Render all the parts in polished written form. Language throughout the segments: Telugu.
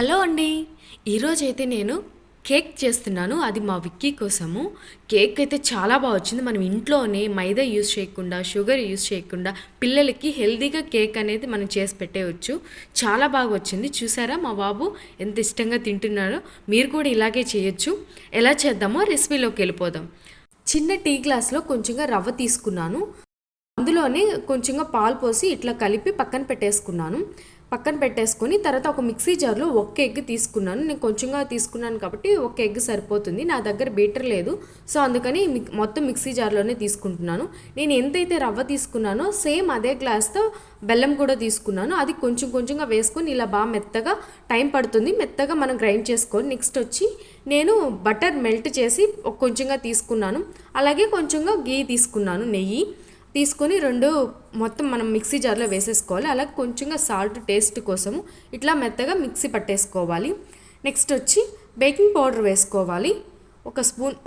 హలో అండి. ఈరోజైతే నేను కేక్ చేస్తున్నాను. అది మా విక్కీ కోసము. కేక్ అయితే చాలా బాగా వచ్చింది. మనం ఇంట్లోనే మైదా యూజ్ చేయకుండా, షుగర్ యూజ్ చేయకుండా పిల్లలకి హెల్తీగా కేక్ అనేది మనం చేసి పెట్టేయచ్చు. చాలా బాగా వచ్చింది. చూసారా మా బాబు ఎంత ఇష్టంగా తింటున్నారో. మీరు కూడా ఇలాగే చేయొచ్చు. ఎలా చేద్దామో రెసిపీలోకి వెళ్ళిపోదాం. చిన్న టీ గ్లాస్లో కొంచెంగా రవ్వ తీసుకున్నాను. అందులోనే కొంచెంగా పాలు పోసి ఇట్లా కలిపి పక్కన పెట్టేసుకున్నాను. పక్కన పెట్టేసుకొని తర్వాత ఒక మిక్సీ జార్లో ఒక్క ఎగ్ తీసుకున్నాను. నేను కొంచెంగా తీసుకున్నాను కాబట్టి ఒక ఎగ్ సరిపోతుంది. నా దగ్గర బీటర్ లేదు, సో అందుకని మొత్తం మిక్సీ జార్లోనే తీసుకుంటున్నాను. నేను ఎంతైతే రవ్వ తీసుకున్నానో సేమ్ అదే గ్లాస్తో బెల్లం కూడా తీసుకున్నాను. అది కొంచెం కొంచెంగా వేసుకొని ఇలా బాగా మెత్తగా టైం పడుతుంది, మెత్తగా మనం గ్రైండ్ చేసుకోవాలి. నెక్స్ట్ వచ్చి నేను బటర్ మెల్ట్ చేసి కొంచెంగా తీసుకున్నాను. అలాగే కొంచెంగా గీ తీసుకున్నాను, నెయ్యి తీసుకొని రెండు మొత్తం మనం మిక్సీ జార్లో వేసేసుకోవాలి. అలాగే కొంచెంగా సాల్ట్ టేస్ట్ కోసము ఇట్లా మెత్తగా మిక్సీ పట్టేసుకోవాలి. నెక్స్ట్ వచ్చి బేకింగ్ పౌడర్ వేసుకోవాలి.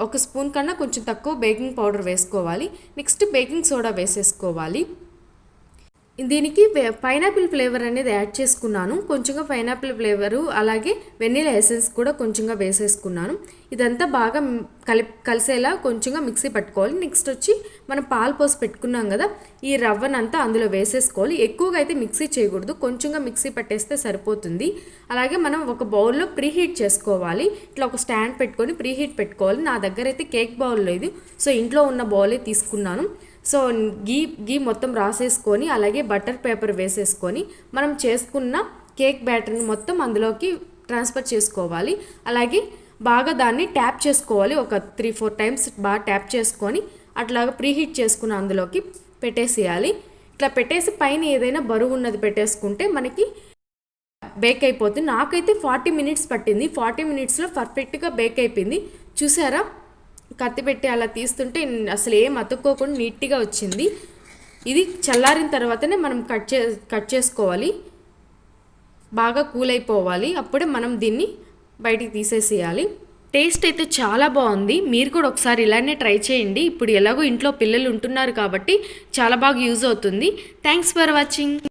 ఒక స్పూన్ కన్నా కొంచెం తక్కువ బేకింగ్ పౌడర్ వేసుకోవాలి. నెక్స్ట్ బేకింగ్ సోడా వేసేసుకోవాలి. దీనికి పైనాపిల్ ఫ్లేవర్ అనేది యాడ్ చేసుకున్నాను. కొంచెంగా పైనాపిల్ ఫ్లేవరు అలాగే వెన్నీలా ఎసెన్స్ కూడా కొంచెంగా వేసేసుకున్నాను. ఇదంతా బాగా కలిసేలా కొంచెంగా మిక్సీ పట్టుకోవాలి. నెక్స్ట్ వచ్చి మనం పాలు పోసి పెట్టుకున్నాం కదా, ఈ రవ్వనంతా అందులో వేసేసుకోవాలి. ఎక్కువగా అయితే మిక్సీ చేయకూడదు, కొంచెంగా మిక్సీ పట్టేస్తే సరిపోతుంది. అలాగే మనం ఒక బౌల్లో ప్రీహీట్ చేసుకోవాలి. ఇట్లా ఒక స్టాండ్ పెట్టుకొని ప్రీహీట్ పెట్టుకోవాలి. నా దగ్గర అయితే కేక్ బౌల్ లేదు, సో ఇంట్లో ఉన్న బౌలే తీసుకున్నాను. సో గీ మొత్తం రాసేసుకొని అలాగే బటర్ పేపర్ వేసేసుకొని మనం చేసుకున్న కేక్ బ్యాటర్ని మొత్తం అందులోకి ట్రాన్స్ఫర్ చేసుకోవాలి. అలాగే బాగా దాన్ని ట్యాప్ చేసుకోవాలి. ఒక 3-4 టైమ్స్ బాగా ట్యాప్ చేసుకొని అట్లాగా ప్రీహీట్ చేసుకున్న అందులోకి పెట్టేసేయాలి. ఇట్లా పెట్టేసి పైన ఏదైనా బరువు ఉన్నది పెట్టేసుకుంటే మనకి బేక్ అయిపోతుంది. నాకైతే 40 మినిట్స్ పట్టింది. 40 మినిట్స్లో పర్ఫెక్ట్గా బేక్ అయిపోయింది. చూసారా, కత్తి పెట్టి అలా తీస్తుంటే అసలు ఏం అతుక్కోకుండా నీట్గా వచ్చింది. ఇది చల్లారిన తర్వాతనే మనం కట్ చేసుకోవాలి. బాగా కూల్ అయిపోవాలి, అప్పుడే మనం దీన్ని బయటికి తీసేసేయాలి. టేస్ట్ అయితే చాలా బాగుంది. మీరు కూడా ఒకసారి ఇలానే ట్రై చేయండి. ఇప్పుడు ఎలాగో ఇంట్లో పిల్లలు ఉంటున్నారు కాబట్టి చాలా బాగా యూజ్ అవుతుంది. Thanks for watching.